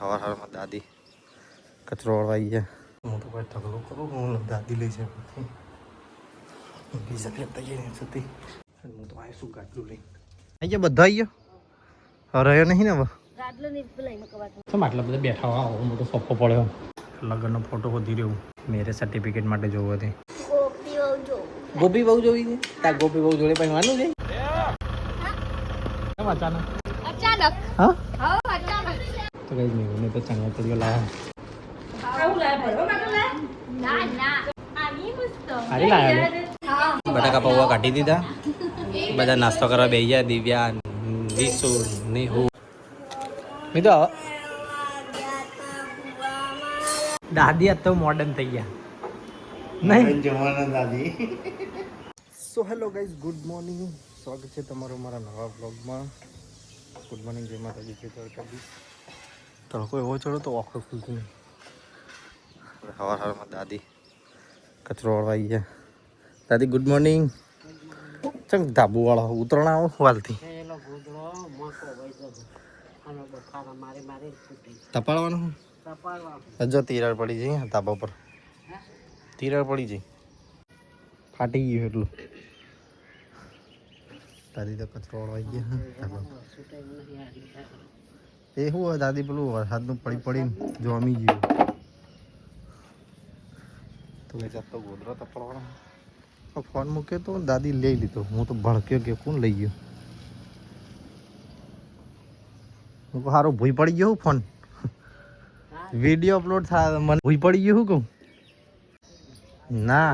હવારમાં દાદી કચરો વળવાઈ ગયા. હું તો ભાઈ ઢગલો કરું હું દાદી લઈ છે બીજા લેતા જઈને હતી. હું તો આ શું ગાટલું લઈ આવી ગયા બધા આવી ગયો રહ્યો નહીં ને હવે આટલા બધા બેઠા હોય મોટો સોફો પડ્યો. લગ્નનો ફોટો વધી રહ્યો મેરેજ સર્ટિફિકેટ માટે જોવો હતી. ગોપી બહુ જોવી છે ત્યાં ગોપી બહુ જોડે પછી માનું છે અચાનક હા તો કઈ નહીં મને તો ચણવા પડ્યો લાયા બટાકા પૌવા કાઢી દીધા. બધા નાસ્તો કરવા બેસી ગયા. દિવ્યા વિશુ નિહુ મિત્રો દાદી આજ તો મોડર્ન થઈ ગયા નહીં જમાના દાદી. So hello guys, good morning. સ્વાગત છે તમારું મારા નવા બ્લોગમાં. ગુડ મોર્નિંગ, જય માતાજી. જય દ્વારકાધીશ. તડકો એવો ચડો તો ઓખો ખુલતું નહીં. હવારમાં દાદી કચરો વળવાઈ ગયા. દાદી ગુડ મોર્નિંગ. ચમ ધાબુ વાળો ઉતરણા આવો વાલથી તપાડવાનું જો તિરાડ પડી જાય ધાબા પર. તિરાડ પડી જાય ફાટી ગયું એટલું. દાદી તો કચરો વળવાઈ ગયા. એ શું હોય દાદી પેલું વરસાદનું પડીને જોમી ગયું તો એ જાત તો ગોદરા તપાડવાનો. ફોન મૂક્યો તો દાદી લઈ લીધો. હું તો ભડક્યો કે કોણ લઈ ગયો. હું સારું ભૂઈ પડી ગયો ફોન વિડીયો અપલોડ થાય મને ભૂઈ પડી ગયું શું કહું ના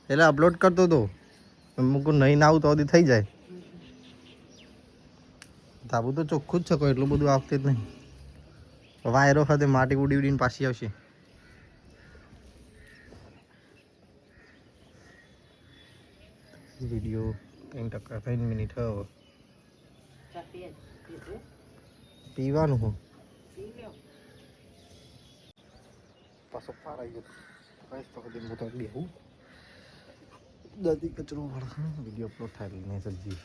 એટલે અપલોડ કરતો હતો મૂકું નહીં ના આવું તો થઈ જાય. ધાબુ તો ચોખ્ખું જ છે કોઈ એટલું બધું આવતી જ નહીં. વાયરો સાથે માટી ઉડી ઉડીને પાછી આવશે. વિડીયો 3 મિનિટ હવે પીવાનું હું પાછો પાર આવી ગયો. તો બધી મોટા બેહું દાદી કચરો વાળા વિડીયો અપલોડ થાય નહીં સબ્જી.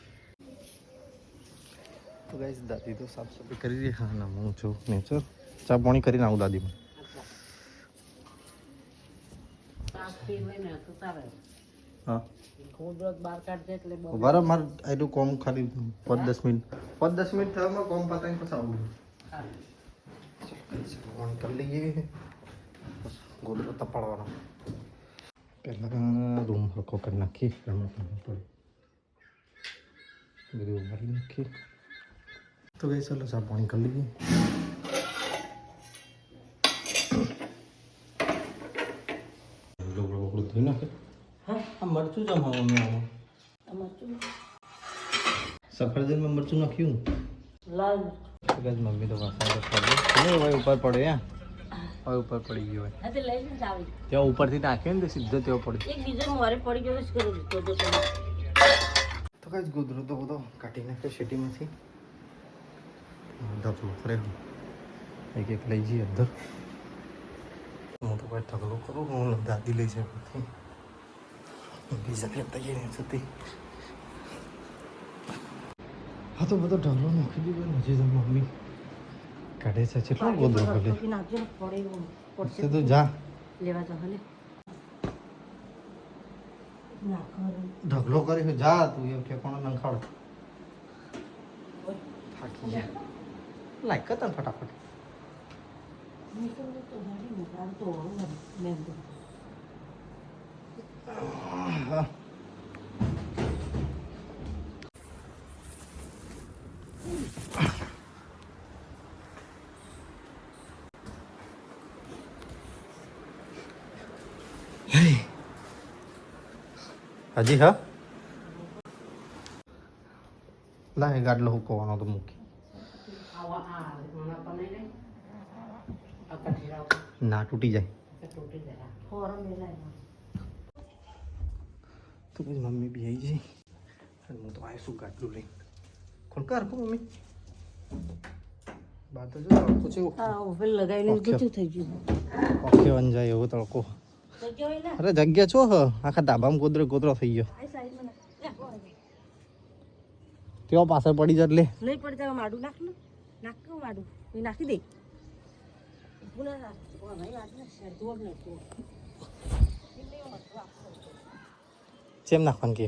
તો ગાઈસ દાદી તો સાફ સફાઈ કરી રહી. હા ના હું છું નેચર ચા પાણી કરીને આવું દાદીમાં. હા બરાબર મારે એટલું કોમ ખાલી 5-10 મિનિટ થવામાં કોમ પતાવીને પછી આવું કરી લઈએ. ગોદડો તપાડવાનો પહેલાં રૂમ હરખો કરી નાખીએ. બધું ઉભારી નાખીએ. તો ગઈ ચાલો ચા પાણી કરી લઈએ. લોબડું ધોઈ નાખે. હા મરચું જમ હા મમ્મી આમાં સફરજનમાં મરચું નાખ્યું લાલ મમ્મી તો હવે ઉપર પડે હવે ઉપર પડી ગયો હોય ત્યાં ઉપરથી નાખે ને સીધો ત્યાં પડે. તો કઈ ગોદરો તો બધો કાઢી નાખ્યો સિટીમાંથી. ધબલું પડે એક લઈ જઈએ અંદર. હું તો ભાઈ ઢગલો કરું હું દાદી લઈ છે બીજા લેતા જઈને હતી. હા તો બધો ઢગલો નાખી દીધો હજી તો મમ્મી કાઢે છે. કેટલો ગોદરો કાઢે તો જા ઢગલો કરી જા તું એ ઠેકોણો નંખાડ થાકી જાય લાઈક કર તને ફટાફટ. હજી હા ના એ ગાડલો હુકવાનો તો મૂકી ના તૂટી જાય તો પછી મમ્મી બી આવી જાય. હું તો આ શું ગાડલું લઈ ખોલકાર કો મમ્મી બાર તો જો તડકો છે લગાવીને ગૂંચું થઈ ગયું. ઓકે વન જાય એવો તડકો. અરે જગ્યા છો હ આખા ધાબામાં ગોદરો થઈ ગયો. તેઓ પાછળ પડી જાય એટલે નહીં પડતા માડું નાખ માડું નાખી દે ચેમ નાખવાનું કે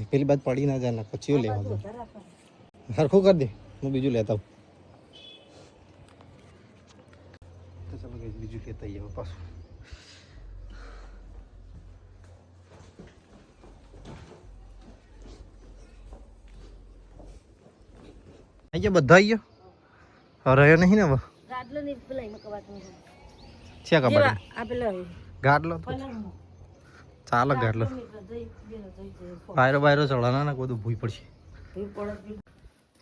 પેલી બાદ પડી ના જાય ને પછી લેવા દો સરખું કરી દે હું બીજું લેતા આવું તો ચાલો બીજું લેતા આવીએ પાછું અહીંયા બધા અહીંયા રહ્યો નહીં ને હવે છે ખબર ગાડલો ચાલો ગાડલો બાયરો બાયરો ચડવાના ને બધું ભૂઈ પડશે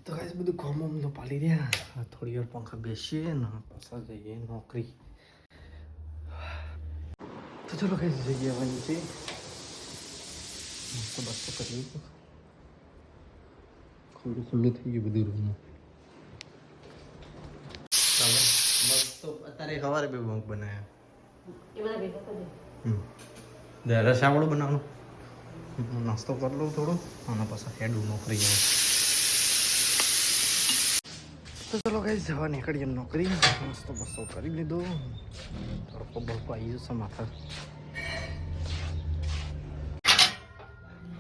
તો કાંઈ બધું કોમ તો પાલી રહ્યા થોડી વાર પંખા બેસીએ ને પાછા જઈએ નોકરી તો ચલો કઈ જઈએ આવવાની છે બસ કરીએ ખુલ્લું ખુલ્લું થઈ ગયું બધું રૂમમાં અત્યારે સવારે બે બંક બનાવ્યા રસાવાળું બનાવવાનું નાસ્તો કરી લઉં થોડું અને પાછા હેડું નોકરી જાય તો ચલો કઈ જવા નીકળીએ નોકરી નાસ્તો બસ્તો કરી લીધો તડકો બળકો આવી જશે માથા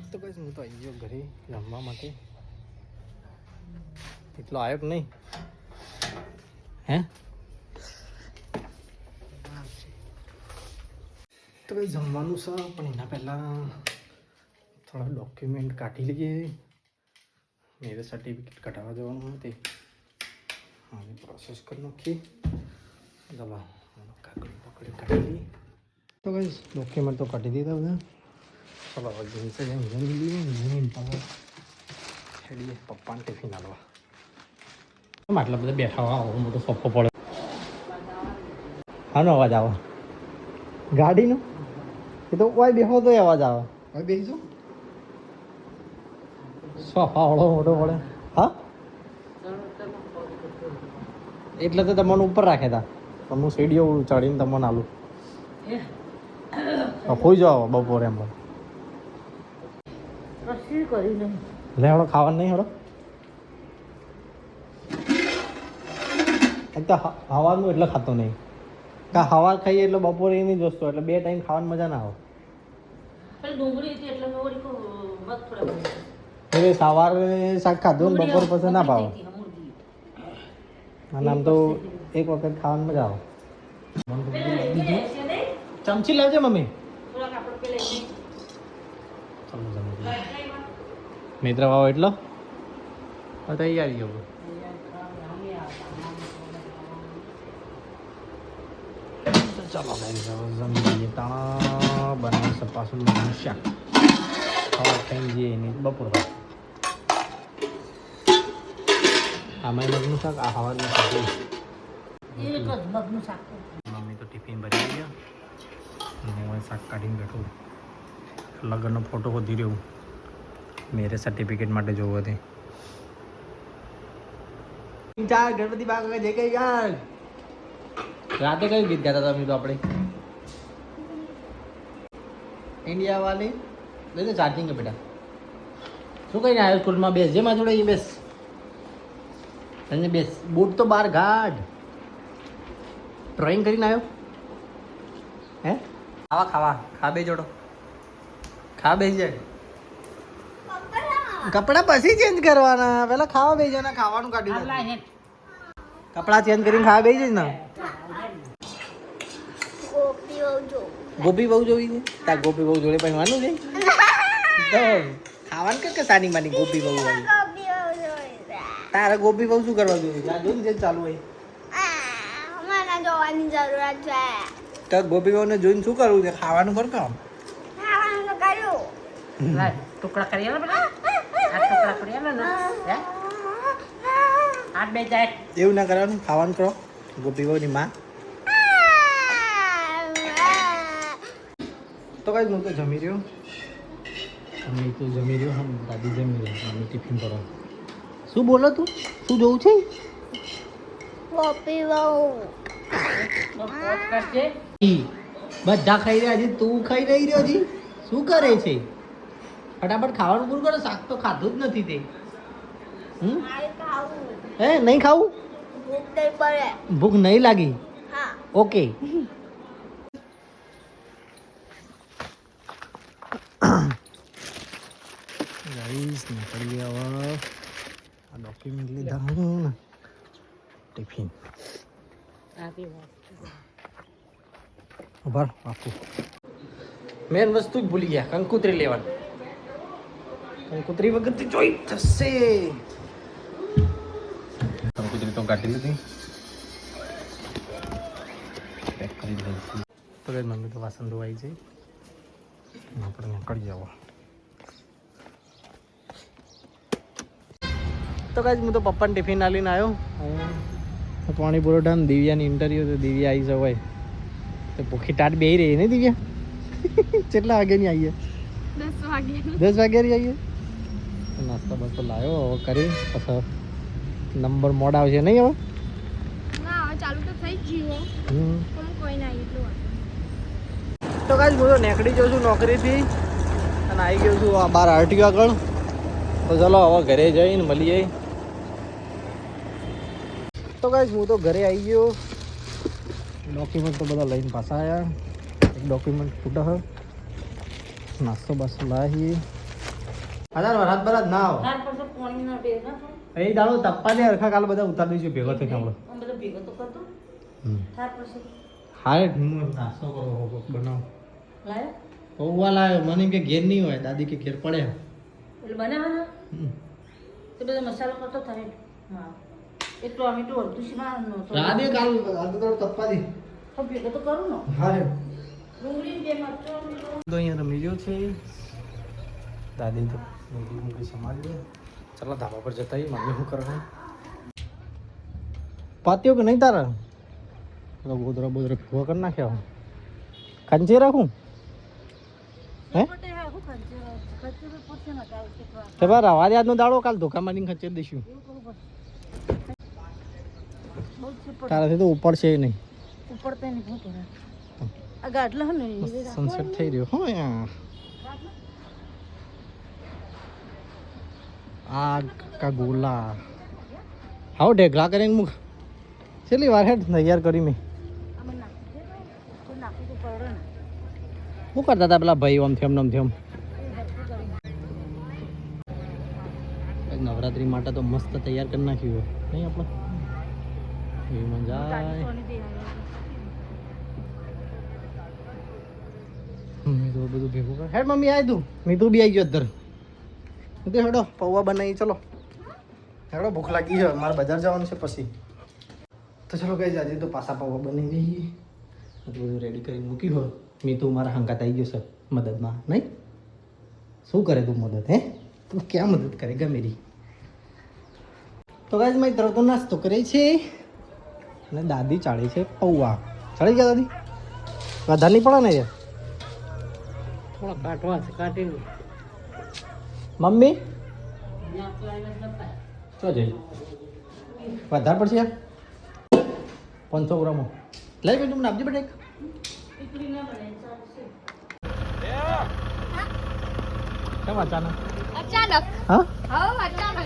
તો કઈ હું તો આવી ગયો ઘરે જમવા માટે એટલો આવ્યો કે નહીં હે તો કંઈ જમવાનું છે પણ એના પહેલાં થોડા ડોક્યુમેન્ટ કાઢી લઈએ મેરેજ સર્ટિફિકેટ કઢાવવા જવાનું તે હા એ પ્રોસેસ કરી નાખીએ દવા કાગળ પકડી કાઢી લઈએ તો કંઈ ડોક્યુમેન્ટ તો કાઢી દીધા બધા ચલો હવે જીન્સ જમી લઈએ હેડીએ પપ્પાને ટિફિન આલવા આટલા બધા બેઠા આવો મોટો સોફો પડે આનો અવાજ આવે ગાડીનો એ તો કોઈ બેહો તો અવાજ આવે કોઈ બેસીશું સોફા વાળો મોટો પડે હા એટલે તો તમને ઉપર રાખ્યા હતા હું સીડીઓ ચડીને તમને આલું હોઈ જાઓ બપોરે એમ લે હળો ખાવાનું નહીં હળો એક તો હવાનું એટલે ખાતો નહીં કા હવા ખાઈએ એટલે બપોરે નહીં જોસ્તો એટલે બે ટાઈમ ખાવાની મજા ના આવે એટલે સવારે શાક ખાધું ને બપોર પછી ના ભાવે અને આમ તો એક વખત ખાવાની મજા આવે ચમચી લાવજે મમ્મી મિત્ર વાવો એટલો તૈયારી ગયો ચાલો જમીએ તાણા બનાવશે પાછું શાક ખાવા ખાઈને જઈએ એની બપોર આમાં મગનું શાક આ હવાનું શાક મમ્મી તો ટિફિન ભરી ગયા અને હું શાક કાઢીને બેઠું લગ્નનો ફોટો વધી રહ્યો મેરેજ સર્ટિફિકેટ માટે જોવો હતી ચાર ગણપતિ બાપા જય કઈ યાર રાતે કયું ગીત ગાતા તમે તો આપણે ઇન્ડિયા વાલી લઈ તો ચાર્જિંગ કે બેટા શું કહીને આવ્યો સ્કૂલમાં બેસ જે માં જોડે એ બેસ અને બેસ બૂટ તો બહાર ગાઢ ડ્રોઈંગ કરીને આવ્યો હે ખાવા ખાવા ખા બે જોડો ખા બેસી જાય કપડા પછી ચેન્જ કરવાના પેલા ખાવા બેસી જાય ખાવાનું કાઢી કપડા ચેન્જ કરીને ખાવા બેસી જાય ને ગોપી બહુ જોવી છે તાર ગોપી બહુ જોડે પહેરવાનું છે તો ખાવાનું કે સાની માની ગોપી બહુ વાળી તારે ગોપી બહુ શું કરવા જોઈએ આ જોઈને જે ચાલુ હોય મને જોવાની જરૂરત છે તો ગોપી બહુને જોઈને શું કરવું છે ખાવાનું કર કામ ખાવાનું તો કર્યું ટુકડા કરી આલો બેટા આ ટુકડા કરી આલો ને હે હાથ બે જાય એવું ના કરવાનું ખાવાનું કરો ગોપી બહુની માં તો કઈ હું તો જમી રહ્યો મમ્મી તો જમી રહ્યો હમ દાદી જમી રહ્યો મમ્મી ટિફિન કરો શું બોલો તું શું જોવું છે ગોપી બહુ બધા ખાઈ રહ્યા છે તું ખાઈ રહી રહ્યો જી શું કરે છે ફટાફટ ખાવાનું પૂરું કરો શાક તો ખાધું જ નથી તે મારે ખાવું હે નહીં ખાવું? ભૂખ નહીં પડે ભૂખ નહીં લાગી? હા ઓકે. ગાઈસ નીકળી ગયા હવે. આ ડોક્યુમેન્ટ લીધા હું ટિફિન ઉભા આપું. મેન વસ્તુ જ ભૂલી ગયા, કંકુતરી લેવાની. કંકુતરી વગર જોઈ થશે. કંકુતરી તો કાઢી લીધી, પેક કરી દઈશું. તો કઈ મમ્મી તો વાસણ ધોવાઈ છે, આપણે નીકળી જાવ. તો કઈ હું તો પપ્પાને ટિફિન આલીને આવ્યો. પાણી બરોડા દિવ્યાની ઇન્ટરવ્યુ તો દિવ્યા આવી જવાય તો ભૂખી ટાટ બેહી રહી ને દિવ્યા. કેટલા વાગ્યાની આવીએ? 10 વાગ્યાની આવીએ. નાસ્તો બાસ્તો લાવ્યો હવે કરી પછી નંબર મોડ આવશે નહીં હવે? ના હવે ચાલુ તો થઈ ગયું પણ કોઈ ના એટલું. તો કાંઈ હું તો નીકળી જાઉં છું નોકરીથી અને આવી ગયો છું આ 12 આરટીઓ આગળ. તો ચલો હવે ઘરે જઈને મળીએ. તો કાંઈ હું તો ઘરે આવી ગયો. ડોક્યુમેન્ટ તો બધા લઈને પાછા આવ્યા. એક ડોક્યુમેન્ટ ફૂટે હ. નાસ્તો બાસ્તો લાવીએ. હાજાર વરાત બરાત ના આવો. એ દાડો તપ્પા દે અરખા કાલ બધા ઉતારી દઈશું ભેગો થઈ હમણાં. હા હું નાસ્તો કરો બનાવ પૌવા લાવ્યો. મને એમ કે ઘેર નહીં હોય, દાદી કે ઘેર પડે એટલે બનાવવાના તો બધો મસાલો કરતો થાય. હા એક ટોમેટો અડધું શીમાનો તો રાદે કાલ આદુ દાડો તપ્પા દે તો ભેગો તો કરું ને. હા ડુંગળી બે મરચો તો અહીંયા રમી ગયો છે દાદી. તો મૂકી સંભાળી. ચાલો ધાબા પર જતા મમ્મી શું કરવાનું પાત્યો કે નહીં તારા? ગોદરા બોદરા ભેગો કરી નાખ્યા. ખંચે રાખું હે તે બાર આવા આજનો દાડો કાલ ધોકા મારીને ખંચે દઈશું. તારાથી તો ઉપડશે નહીં. ઉપડતા નહીં શું કરે આ ગાડલા ને સનસેટ થઈ રહ્યો હો યાર. આગ કા ગોલા હાવ ઢેકલા કરીને મૂક. છેલ્લી વાર હેડ તૈયાર કરી મેં. શું કરતા હતા પેલા ભાઈ આમ થેમ? નવરાત્રી માટે તો મસ્ત તૈયાર કરી નાખ્યું હોય નહીં આપણે? એવી મજા આવે. મમ્મી તો બધું ભેગું કર. હેડ મમ્મી આવી તું. મીતું બી આવી ગયો અત્યારે. તો હેડો પૌવા બનાવી. ચલો હેડો ભૂખ લાગી છે, મારે બજાર જવાનું છે પછી. તો ચલો કઈ આજે તો પાછા પૌવા બનાવી દઈએ. બધું રેડી કરીને મૂકી હોય. મીતું મારા હંકાત આવી ગયો છે મદદમાં નહીં? શું કરે તું મદદ? હે તું ક્યાં મદદ કરેગા મેરી? તો ગાઈસ મારી તરફ તો નાસ્તો કરે છે અને દાદી ચાળે છે પૌવા. ચડી ગયા દાદી? વધારે નહીં પડે ને યાર? થોડા કાટવા છે કાઢી મમ્મી ચો જઈ વધારે પડશે યાર 500 ગ્રામ લઈ ગઈ. તમને આપજે બેટા એક. કેમ અચાનક? અચાનક હા અચાનક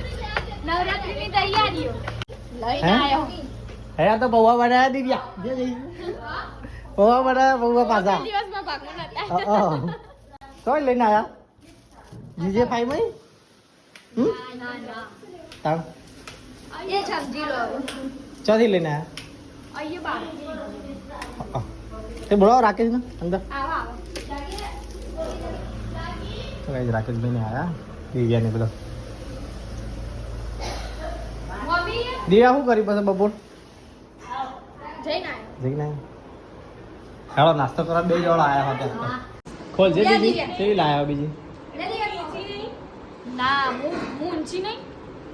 નવરાત્રીની તૈયારીઓ લઈને હે? આવ્યો. હે આ તો પૌવા બનાવ્યા દીવ્યા. જે જઈ પૌવા બનાવ્યા. પૌવા પાછા દિવસમાં ભાગવું નતા. કોઈ લઈને આવ્યા? જીજે ફાઈ મય ના ના તાર એ સમજી લો. ચોથી લઈને આવ્યા? અહીંયા બાર તે બોલાવો રાકેશને અંદર. આવો આવો તો કઈ રાકેશભાઈને આવ્યા દિવ્યાને પેલો. મમ્મી દિવ્યા શું કરી પછી બપોર જઈને જઈને હેડો નાસ્તો કરવા 2 જોડા આવ્યા હતા. ખોલ જે બીજી કેવી લાયા બીજી? ના હું ઊંચી નહીં,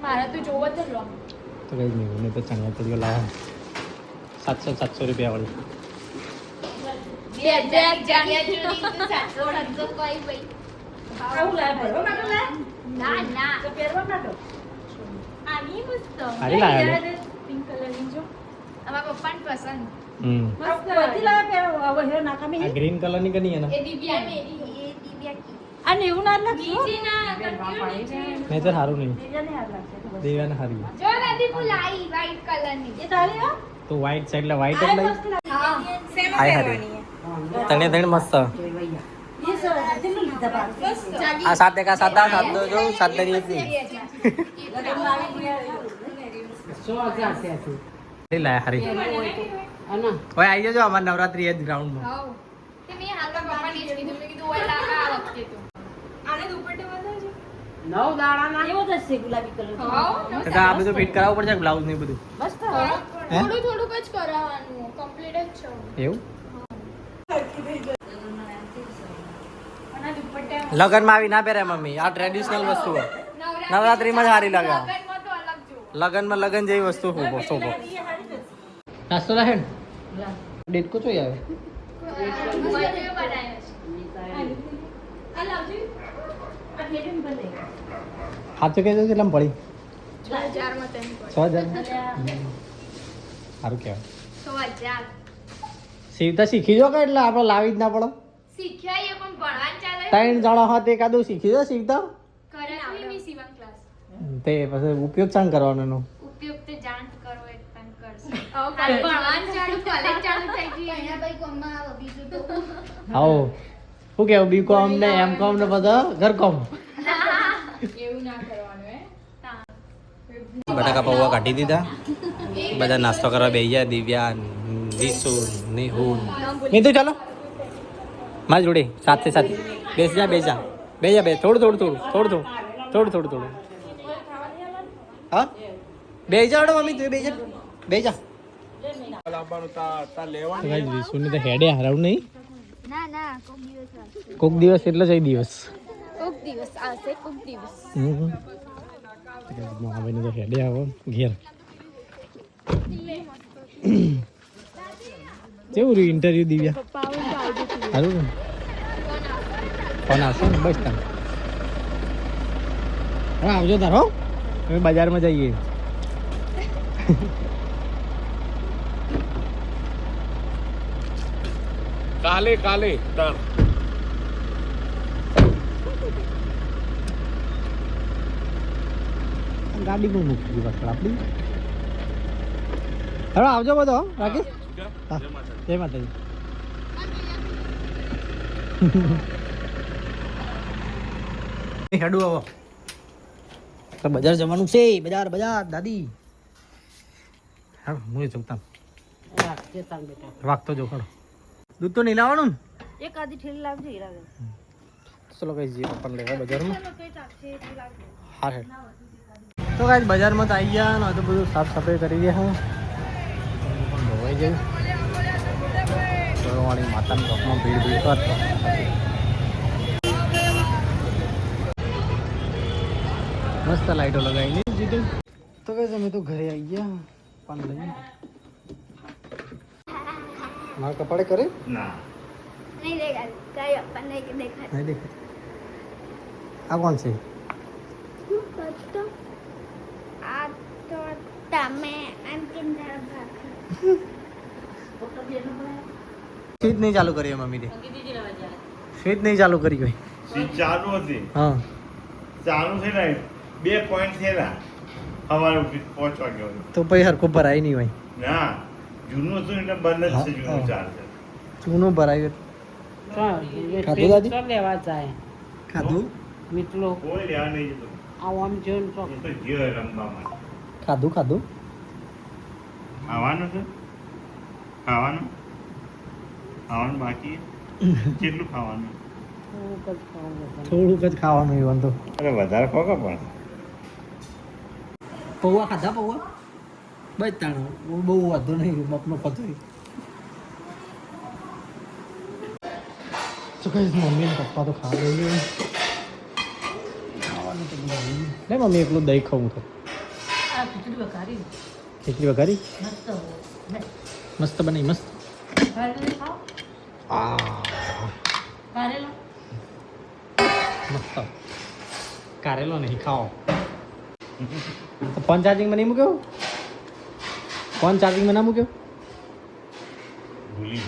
મારે તો જોવો જ લો. તો કઈ નહીં મેં તો ચણિયા ચોરીઓ લાયા 700 રૂપિયા વાળી. આવું લાય ભરવા માટે લાય ના ના તો પહેરવા માટે આની મસ્ત સારી લાયા લે. પિંક કલરની જો અમારા પપ્પાને પસંદ. મસ્ત બધી લાય પહેરવા હવે હે નાકામી આ ગ્રીન કલરની કની એના એ દિવ્યા મેરી એ દિવ્યા કી આ નેવું ના લાગશે બીજી ના નહીં તો સારું નહીં દેવાને સારી જો દાદી ફુલાઈ વ્હાઈટ કલરની એ તારી હો? તો વ્હાઈટ છે એટલે વ્હાઈટ જ લઈ હા સેમાં હાય હારી તને તને મસ્ત એ સરસ કેટલું લીધા પાછું? આ સાત એકા સાત સાત દો જો સાત દરી એક દી 100,000 છે આ તું. લઈ લાય હારી અને ઓય આવી જજો અમાર નવરાત્રી જ ગ્રાઉન્ડમાં હાઉ તે મેં હાલમાં પપ્પાને જ કીધું મેં કીધું ઓય લાગા આ વખતે તો આને દુપટ્ટો વધારજો 9 દાડાના એવો જ છે ગુલાબી કલર. હાઉ તો આ બધું ફિટ કરાવવું પડશે બ્લાઉઝ ને બધું મસ્ત થોડું થોડુંક જ કરાવવાનું કમ્પ્લીટ જ છે એવું અને દુપટ્ટા લગનમાં આવી ના પહેરે મમ્મી આ ટ્રેડિશનલ વસ્તુ છે. નવરાત્રીમાં જ સારી લાગે લગનમાં તો અલગ જો લગનમાં લગન જેવી વસ્તુ શોભો શોભો નાસ્તો લાગે ને ડેટકો ચોઈ આવે બનાવ્યો છે આ લાવજો આ કેમ બને? સાચું કહેજો કેટલામ પડી 6000 માં તેમ 6000 સારું કહેવાય 6000 સીવતા શીખી જો કે એટલે આપણે લાવી જ ના પડો શીખ્યા એ પણ ભણવાનું ચાલે 3 જણા હોત એકાદું શીખી જો સીવતા કરે ની સીવણ ક્લાસ તે પછી ઉપયોગ ચાંગ કરવાનો એનો ઉપયોગ તે જાણ કરો એક પણ કરશે ભણવાનું ચાલુ કોલેજ ચાલુ થઈ ગઈ એના ભાઈ કોમમાં આવો બીજું તો આવો શું કેવું બીકોમ ને એમ કોમ ને બધા ઘર કોમ એવું ના કરવાનું હે બટાકા પૌવા કાઢી દીધા બધા નાસ્તો કરવા બેસી ગયા દિવ્યા વિસુ નિહુલ નીતુ ચાલો મારી જોડે સાથે સાથે બેસ જા બે થોડું થોડું હા બે જાડો મમ્મી તું બે જા વિસુને તો હેડે હરાવું નહીં ના ના કોક દિવસ આવશે કોક દિવસ એટલે જ દિવસ કોક દિવસ આવશે કોક દિવસ મહાભાઈને તો હેડે આવો ઘેર કેવું રહ્યું ઇન્ટરવ્યુ દિવ્યા પપ્પા આવું તો આવજો સારું ને ફોન આવશે ને બસ તમે હવે આવજો તારો અમે બજારમાં જઈએ કાલે ડન. ગાડી પણ મૂકી બસ આપણી હવે આવજો બધો રાકેશ હા જય માતાજી હેડું આવો તો બજાર જવાનું છે બજાર દાદી હા હું ચૂકતા રાખજે તાર બેટા. વાગતો જો ખરો દૂધ તો નહીં લાવવાનું ને એક આધી ઠેલી લાવજે હીરા. ચલો કઈ જઈએ પપ્પાને લેવા બજારમાં હા હેડ તો કાંઈ બજારમાં તો આવી ગયા ને તો બધું સાફ સફાઈ કરી ગયા પણ ધોવાઈ જાય વાળી માતાની ચોકમાં ભીડ કરતો મસ્ત લાઈટો લગાવી દીધી તો કઈ અમે તો ઘરે આવી ગયા પાન લઈ મારા કપાળે કરે નહીં દેખાય કઈ આપણને દેખાય નહીં દેખાય આ કોણ છે આ તો તમે અંતિમ સ્વિચ નહીં ચાલુ કરી મમ્મી સ્વિચ નહીં ચાલુ કરી કોઈ સ્વિચ ચાલુ હતી હા ચાલુ થયેલા 2 પોઈન્ટ થયેલા અમારે પહોંચવા ગયો તો પછી હરખું ભરાય નહીં હોય ના જૂનું હતું એટલે બંધ જ છે જૂનું હા. ચાર્જર ચૂનું ભરાયું ખાધું દાદી? તો લેવા જાય ખાધું મિત્રો કોઈ લેવા નહીં જતો આવો આમ જોઈને તો એ તો ગયો રમવા માટે ખાધું ખાવાનું છે ખાવાનું બાકી કેટલું ખાવાનું થોડુંક જ ખાવું બધાને. થોડુંક જ ખાવાનું એવું તો અરે વધારે ખો કે પણ પૌવા ખાધા પૌવા બસ તાણો બહુ વધુ નહીં બપનો પતો તો કઈ મમ્મી ને પપ્પા તો ખાવા લઈ ગયું ખાવાનું તો બધું નહીં મમ્મી એકલું દહીં ખાવું તો આ ખીચડી વઘારી ખીચડી વઘારી મસ્ત હોય. મસ્ત બની મસ્ત કારેલા ખાઓ? કારેલા? મસ્ત કારેલો નહીં ખાઓ તો ફોન ચાર્જિંગમાં નહીં મૂક્યો ફોન ચાર્જિંગમાં ના મૂક્યો ભૂલી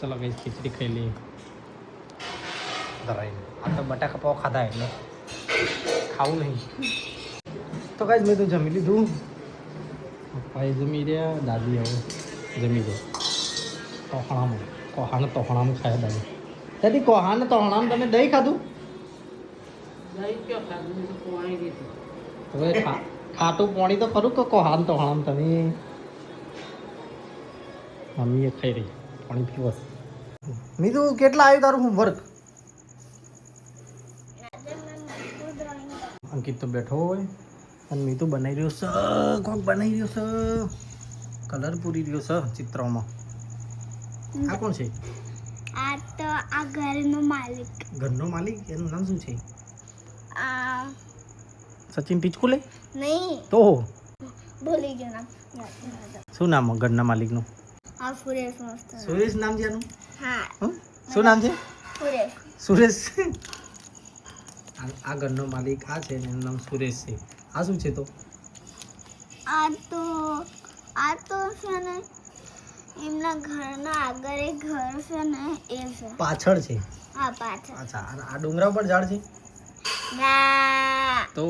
ચલો કઈ ખીચડી ખાઈ લઈએ ધરાઈને આ તો બટાકા પાવ ખાધા એટલે ખાવું નહીં. તો કાંઈ મેં તો જમી લીધું. પપ્પાએ જમી રહ્યા, દાદી હવે જમી દે. તોહણામાં ખાયા દાદી. દાદી તોહણામાં તમે દહીં ખાધું? હવે ખાટું પાણી તો ખરું કે તોહણામાં તમે? મમ્મીએ ખાઈ રહી પાણી પીવો. મીતુ કેટલા આવ્યું તારું હોમવર્ક? અંકિત તો બેઠો હોય અને મીતુ બનાવી રહ્યો છે, કોક બનાવી રહ્યો છે, કલર પૂરી રહ્યો છે ચિત્રમાં. આ કોણ છે? આ તો આ ઘરનો માલિક. ઘરનો માલિક? એનું નામ શું છે? આ સચિન પિચકુલે? નહીં, તો ભૂલી ગયો નામ. શું નામ ઘરના માલિકનું? આ સુરેશ મસ્ત. સુરેશ નામ છે એનું? હા, શું નામ છે? સુરેશ. સુરેશ. આ ઘરનો માલિક આ છે એનું નામ સુરેશ છે. આ શું છે તો? આ તો છે ને એમના ઘરના આગળ એક ઘર છે ને એ છે. પાછળ છે? હા, પાછળ. અચ્છા, આ ડુંગરા પર ઝાડ છે? ના, તો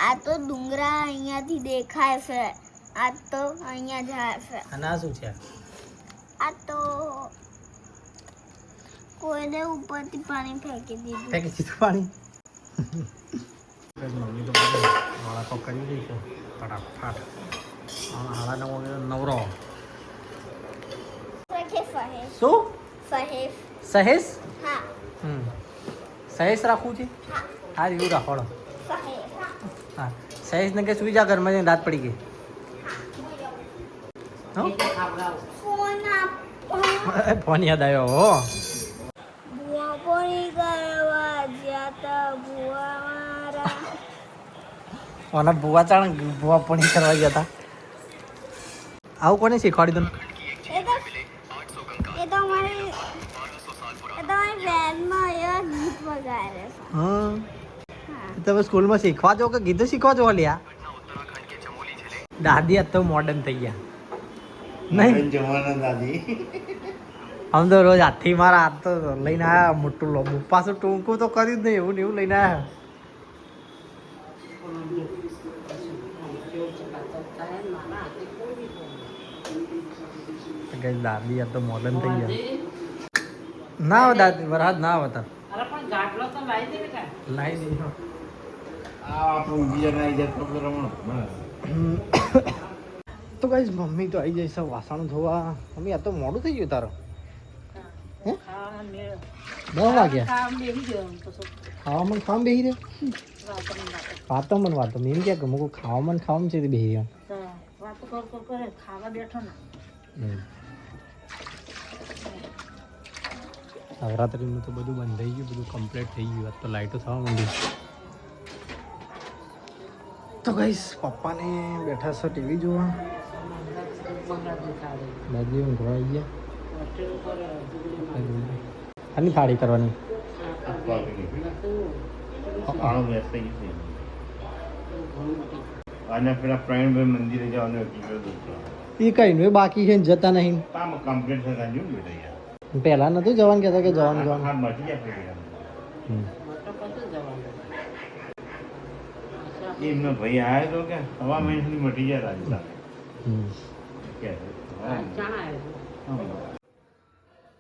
આ તો ડુંગરા અહીંયાથી દેખાય છે. આ તો અહીંયા જાય છે. અને આ શું છે? આ તો કોઈને ઉપરથી પાણી ફેંકી દીધું. ફેંકી દીધું પાણી. મમ્મી તો વાળા તો કરી રહી છે ફટાફટ. હાડા નવરો. શું? સહેશ? હા, સહેશ રાખવું છે? હા, હા, એવું રાખો. સહેશ. હા, સહેશને કે સુઈ જા ઘરમાં જઈને રાત પડી ગઈ. ફોન આપ. ફોન યાદ આવ્યો. હો ભૂવા પોણી કરવા જ્યાં ભૂવા મારા. ઓના ભૂવા પોણી કરવા ગયા હતા. આવું કોને શીખવાડી તને? એ તો મારી બેનમાં એવા ગીત વગાડે છે. હા, હા, તમે સ્કૂલમાં શીખવા જો કે ગીતો શીખવા જો? લ્યા દાદી આજ તો મોડર્ન થઈ ગયા નહીં? જવાના દાદી આમ તો રોજ હાથથી મારા હાથ તો લઈને આવ્યા મોટું લોબુ. પાછું ટૂંકું તો કર્યું જ નહીં, એવું ને એવું લઈને આવ્યા. દાદી આ તો મોડર્ન થઈ ગયા. ના આવે દાદી, વરસાદ ના આવે તાર લાવી દે. આપણું બીજા ના જાય તો રમણ. તો ગાઈસ મમ્મી તો આવી જાય છે વાસણ ધોવા. મમ્મી આ તો મોડું થઈ ગયું તારો. હે 9 વાગ્યા ખાવામાં બેસી રહ્યો? વાતો મને વાતો મેં ક્યાં કે મૂકું ખાવામાં છે બેસી રહ્યો. નવરાત્રીનું તો બધું બંધ થઈ ગયું, બધું કમ્પ્લીટ થઈ ગયું. આજ તો લાઇટો થવા માંડી. તો ગાઈસ પપ્પાને બેઠા છે ટીવી જોવા. દાદી ઊંઘવા આવી ગયા. આની થાળી કરવાની. અને પેલા પ્રવીણભાઈ મંદિરે જવાનું એ કઈ નહીં બાકી છે ને જતા નહીં. કમ્પ્લીટ થતા જોયું બેટા યાર. પહેલા નતું જવાનું કહેતા કે જવાનું. હા, બચી જાય. એમનો ભાઈ આવ્યો તો કે હવા મહિના સુધી મટી જાય રાજસ્થાન.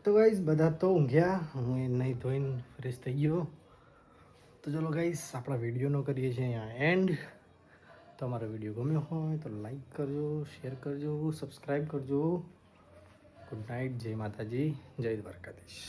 તો ગાઈસ બધા તો ઊંઘ્યા. હું એ નહીં ધોઈને ફ્રેશ થઈ ગયો. તો ચલો ગાઈસ આપણા વિડીયોનો કરીએ છીએ અહીંયા એન્ડ. તમારો વિડીયો ગમ્યો હોય તો લાઈક કરજો, શેર કરજો, સબસ્ક્રાઈબ કરજો. ગુડ નાઇટ, જય માતાજી, જય દ્વારકાધીશ.